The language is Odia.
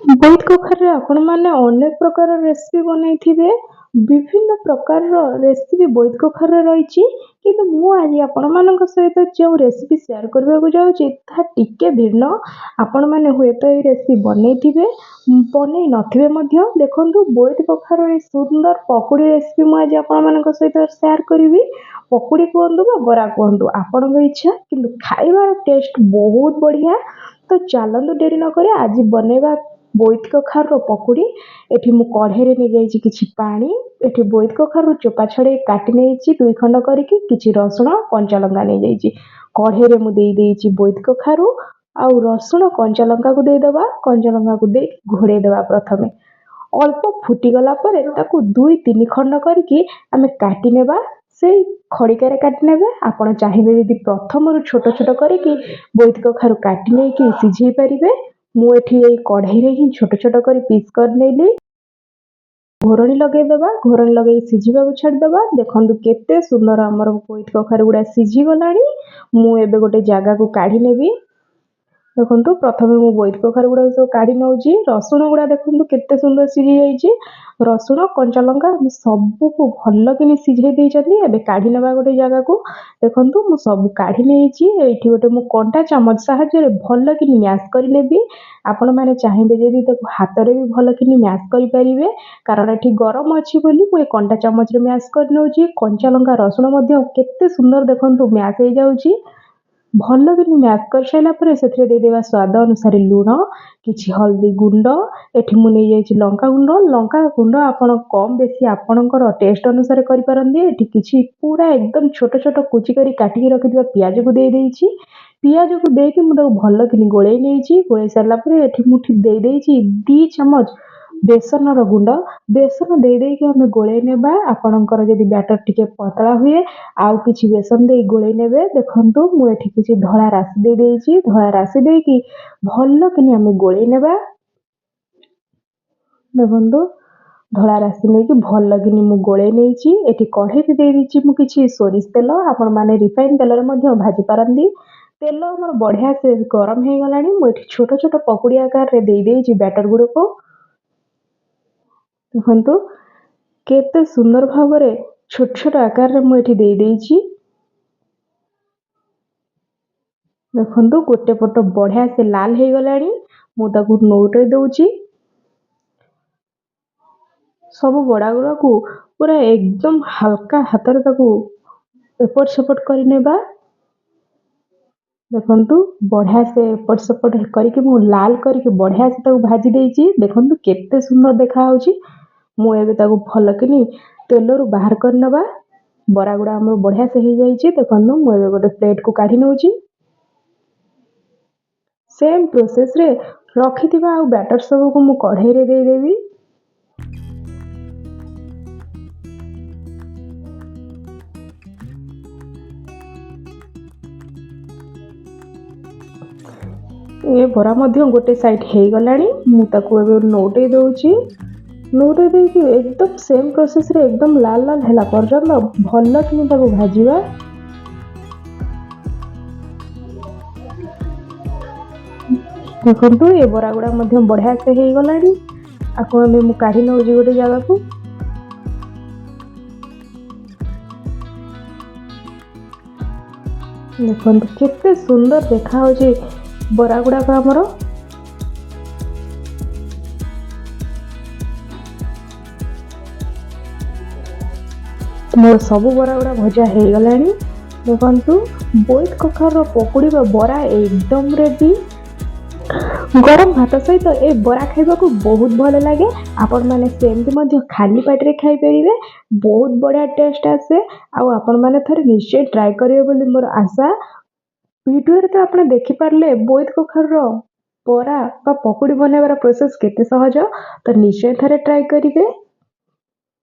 ବୋଇତ କଖାରୁରେ ଆପଣମାନେ ଅନେକ ପ୍ରକାର ରେସିପି ବନେଇଥିବେ। ବିଭିନ୍ନ ପ୍ରକାରର ରେସିପି ବୋଇତ କଖାରୁରେ ରହିଛି। କିନ୍ତୁ ମୁଁ ଆଜି ଆପଣମାନଙ୍କ ସହିତ ଯେଉଁ ରେସିପି ସେୟାର କରିବାକୁ ଯାଉଛି ତାହା ଟିକେ ଭିନ୍ନ। ଆପଣମାନେ ହୁଏତ ଏହି ରେସିପି ବନେଇଥିବେ, ବନେଇ ନଥିବେ ମଧ୍ୟ। ଦେଖନ୍ତୁ, ବୋଇତ କଖାରୁ ଏହି ସୁନ୍ଦର ପକୁଡ଼ି ରେସିପି ମୁଁ ଆଜି ଆପଣମାନଙ୍କ ସହିତ ସେୟାର କରିବି। ପକୁଡ଼ି କୁହନ୍ତୁ ବା ବରା କୁହନ୍ତୁ, ଆପଣଙ୍କ ଇଚ୍ଛା, କିନ୍ତୁ ଖାଇବାର ଟେଷ୍ଟ ବହୁତ ବଢ଼ିଆ। ତ ଚାଲନ୍ତୁ ଡେରି ନକରି ଆଜି ବନେଇବା ବୋଇତ କଖାରୁର ପକୁଡ଼ି। ଏଠି ମୁଁ କଢ଼େଇରେ ନେଇଯାଇଛି କିଛି ପାଣି। ଏଠି ବୋଇତ କଖାରୁ ଚୋପା ଛଡ଼େଇ କାଟି ନେଇଛି 2 ଖଣ୍ଡ କରିକି। କିଛି ରସୁଣ କଞ୍ଚା ଲଙ୍କା ନେଇଯାଇଛି। କଢ଼େଇରେ ମୁଁ ଦେଇଛି ବୋଇତ କଖାରୁ ଆଉ ରସୁଣ କଞ୍ଚା ଲଙ୍କାକୁ ଦେଇଦେବା। କଞ୍ଚା ଲଙ୍କାକୁ ଦେଇ ଘୋଡ଼େଇ ଦେବା। ପ୍ରଥମେ ଅଳ୍ପ ଫୁଟିଗଲା ପରେ ତାକୁ 2-3 ଖଣ୍ଡ କରିକି ଆମେ କାଟି ନେବା। ସେଇ ଖଡ଼ିକାରେ କାଟି ନେବେ। ଆପଣ ଚାହିଁବେ ଯଦି ପ୍ରଥମରୁ ଛୋଟ ଛୋଟ କରିକି ବୋଇତ କଖାରୁ କାଟି ନେଇକି ସିଝେଇ ପାରିବେ। ମୁଁ ଏଠି ଏଇ କଢ଼େଇରେ ହିଁ ଛୋଟ ଛୋଟ କରି ପିସ୍ କରିନେଲି। ଘୋଡ଼ଣୀ ଲଗେଇଦେବା। ଘୋଡ଼ଣୀ ଲଗେଇ ସିଝିବାକୁ ଛାଡ଼ିଦେବା। ଦେଖନ୍ତୁ କେତେ ସୁନ୍ଦର ଆମର ବୋଇତ କଖାରୁ ଗୁଡ଼ା ସିଝିଗଲାଣି। ମୁଁ ଏବେ ଗୋଟେ ଜାଗାକୁ କାଢ଼ି ନେବି। ଦେଖନ୍ତୁ, ପ୍ରଥମେ ମୁଁ ବୋଇତ କଖାରୁ ଗୁଡ଼ାକୁ ସବୁ କାଢ଼ି ନେଉଛି। ରସୁଣ ଗୁଡ଼ା ଦେଖନ୍ତୁ କେତେ ସୁନ୍ଦର ସିଝି ଯାଇଛି। ରସୁଣ କଞ୍ଚା ଲଙ୍କା ଆମେ ସବୁକୁ ଭଲ କିନି ସିଝେଇ ଦେଇଛନ୍ତି। ଏବେ କାଢ଼ି ନେବା ଗୋଟେ ଜାଗାକୁ। ଦେଖନ୍ତୁ, ମୁଁ ସବୁ କାଢ଼ି ନେଇଛି। ଏଇଠି ଗୋଟେ ମୁଁ କଣ୍ଟା ଚାମଚ ସାହାଯ୍ୟରେ ଭଲ କିନି ମ୍ୟାସ୍ କରିନେବି। ଆପଣମାନେ ଚାହିଁବେ ଯଦି ତାକୁ ହାତରେ ବି ଭଲ କିନି ମ୍ୟାସ୍ କରିପାରିବେ, କାରଣ ଏଠି ଗରମ ଅଛି ବୋଲି ମୁଁ ଏ କଣ୍ଟା ଚାମଚରେ ମ୍ୟାସ୍ କରିନେଉଛି। କଞ୍ଚା ଲଙ୍କା ରସୁଣ ମଧ୍ୟ କେତେ ସୁନ୍ଦର ଦେଖନ୍ତୁ ମ୍ୟାସ୍ ହେଇଯାଉଛି। ଭଲ କିନି ମ୍ୟାସ୍ କରିସାରିଲା ପରେ ସେଥିରେ ଦେଇଦେବା ସ୍ୱାଦ ଅନୁସାରେ ଲୁଣ, କିଛି ହଳଦୀ ଗୁଣ୍ଡ। ଏଠି ମୁଁ ନେଇଯାଇଛି ଲଙ୍କାଗୁଣ୍ଡ। ଲଙ୍କାଗୁଣ୍ଡ ଆପଣ କମ୍ ବେଶୀ ଆପଣଙ୍କର ଟେଷ୍ଟ ଅନୁସାରେ କରିପାରନ୍ତି। ଏଠି କିଛି ପୁରା ଏକଦମ ଛୋଟ ଛୋଟ କୁଚି କରି କାଟିକି ରଖିଥିବା ପିଆଜକୁ ଦେଇଦେଇଛି। ପିଆଜକୁ ଦେଇକି ମୁଁ ତାକୁ ଭଲ କିନି ଗୋଳେଇ ନେଇଛି। ଗୋଳେଇ ସାରିଲା ପରେ ଏଠି ମୁଁ ଦେଇଦେଇଛି 2 ଚାମଚ ବେସନର ଗୁଣ୍ଡ। ବେସନ ଦେଇକି ଆମେ ଗୋଳେଇ ନେବା। ଆପଣଙ୍କର ଯଦି ବ୍ୟାଟର ଟିକେ ପତଳା ହୁଏ ଆଉ କିଛି ବେସନ ଦେଇ ଗୋଳେଇ ନେବେ। ଦେଖନ୍ତୁ, ମୁଁ ଏଠି କିଛି ଧଳା ରାଶି ଦେଇଦେଇଛି। ଧଳା ରାଶି ଦେଇକି ଭଲ କିନି ଆମେ ଗୋଳେଇ ନେବା। ଦେଖନ୍ତୁ, ଧଳା ରାଶି ନେଇକି ଭଲ କିନି ମୁଁ ଗୋଳେଇ ନେଇଛି। ଏଠି କଢ଼େଇରେ ଦେଇଦେଇଛି ମୁଁ କିଛି ସୋରିଷ ତେଲ। ଆପଣମାନେ ରିଫାଇନ ତେଲରେ ମଧ୍ୟ ଭାଜି ପାରନ୍ତି। ତେଲ ଆମର ବଢ଼ିଆ ସେ ଗରମ ହେଇଗଲାଣି। ମୁଁ ଏଠି ଛୋଟ ଛୋଟ ପକୁଡ଼ି ଆକାରରେ ଦେଇଦେଇଛି ବ୍ୟାଟର ଗୁଡ଼ିକୁ। ଦେଖନ୍ତୁ, କେତେ ସୁନ୍ଦର ଭାବରେ ଛୋଟ ଛୋଟ ଆକାରରେ ମୁଁ ଏଠି ଦେଇଦେଇଛି। ଦେଖନ୍ତୁ, ଗୋଟେ ପଟ ବଢ଼ିଆ ସେ ଲାଲ ହେଇଗଲାଣି। ମୁଁ ତାକୁ ନଉଟେଇ ଦେଉଛି। ସବୁ ବଡ଼ା ଗୁଡ଼ାକୁ ପୁରା ଏକଦମ ହାଲକା ହାତରେ ତାକୁ ଏପଟ ସେପଟ କରି ନେବା। ଦେଖନ୍ତୁ, ବଢ଼ିଆ ସେ ଏପଟ ସେପଟ କରିକି ମୁଁ ଲାଲ କରିକି ବଢ଼ିଆ ସେ ତାକୁ ଭାଜି ଦେଇଛି। ଦେଖନ୍ତୁ କେତେ ସୁନ୍ଦର ଦେଖାଯାଉଛି। ମୁଁ ଏବେ ତାକୁ ଭଲ କିନି ତେଲରୁ ବାହାର କରିନେବା। ବରା ଗୁଡ଼ା ଆମର ବଢ଼ିଆ ସେ ହେଇଯାଇଛି। ଦେଖନ୍ତୁ, ମୁଁ ଏବେ ଗୋଟେ ପ୍ଲେଟକୁ କାଢ଼ି ନେଉଛି। ସେମ୍ ପ୍ରୋସେସରେ ରଖିଥିବା ଆଉ ବ୍ୟାଟର ସବୁକୁ ମୁଁ କଢ଼େଇରେ ଦେଇଦେବି। ଏ ବରା ମଧ୍ୟ ଗୋଟେ ସାଇଡ୍ ହେଇଗଲାଣି। ମୁଁ ତାକୁ ଏବେ ନଉଟେଇ ଦେଉଛି। ନଉଟେଇ ଦେଇକି ଏକଦମ ସେମ୍ ପ୍ରୋସେସରେ ଏକଦମ ଲାଲ ଲାଲ ହେଲା ପର୍ଯ୍ୟନ୍ତ ଭଲ କିନି ତାକୁ ଭାଜିବା। ଦେଖନ୍ତୁ, ଏ ବରା ଗୁଡ଼ା ମଧ୍ୟ ବଢ଼ିଆ ସେ ହେଇଗଲାଣି। ଆକୁ ଏବେ ମୁଁ କାଢ଼ି ନେଉଛି ଗୋଟେ ଜାଗାକୁ। ଦେଖନ୍ତୁ କେତେ ସୁନ୍ଦର ଦେଖାଯାଉଛି ବରା ଗୁଡ଼ାକ ଆମର। ମୋର ସବୁ ବରା ଗୁଡ଼ା ଭଜା ହେଇଗଲାଣି। ଦେଖନ୍ତୁ, ବୋଇତ କଖାରୁର ପକୁଡ଼ି ବା ବରା ଏକଦମ ରେଡି। ଗରମ ଭାତ ସହିତ ଏ ବରା ଖାଇବାକୁ ବହୁତ ଭଲ ଲାଗେ। ଆପଣମାନେ ସେମିତି ମଧ୍ୟ ଖାଲି ପାଟିରେ ଖାଇପାରିବେ। ବହୁତ ବଢ଼ିଆ ଟେଷ୍ଟ ଆସେ। ଆଉ ଆପଣମାନେ ଥରେ ନିଶ୍ଚୟ ଟ୍ରାଏ କରିବେ ବୋଲି ମୋର ଆଶା। ଭିଡ଼ିଓରେ ତ ଆପଣ ଦେଖିପାରିଲେ ବୋଇତ କଖାରୁର ବରା ବା ପକୁଡ଼ି ବନେଇବାର ପ୍ରୋସେସ କେତେ ସହଜ। ତ ନିଶ୍ଚୟ ଥରେ ଟ୍ରାଏ କରିବେ।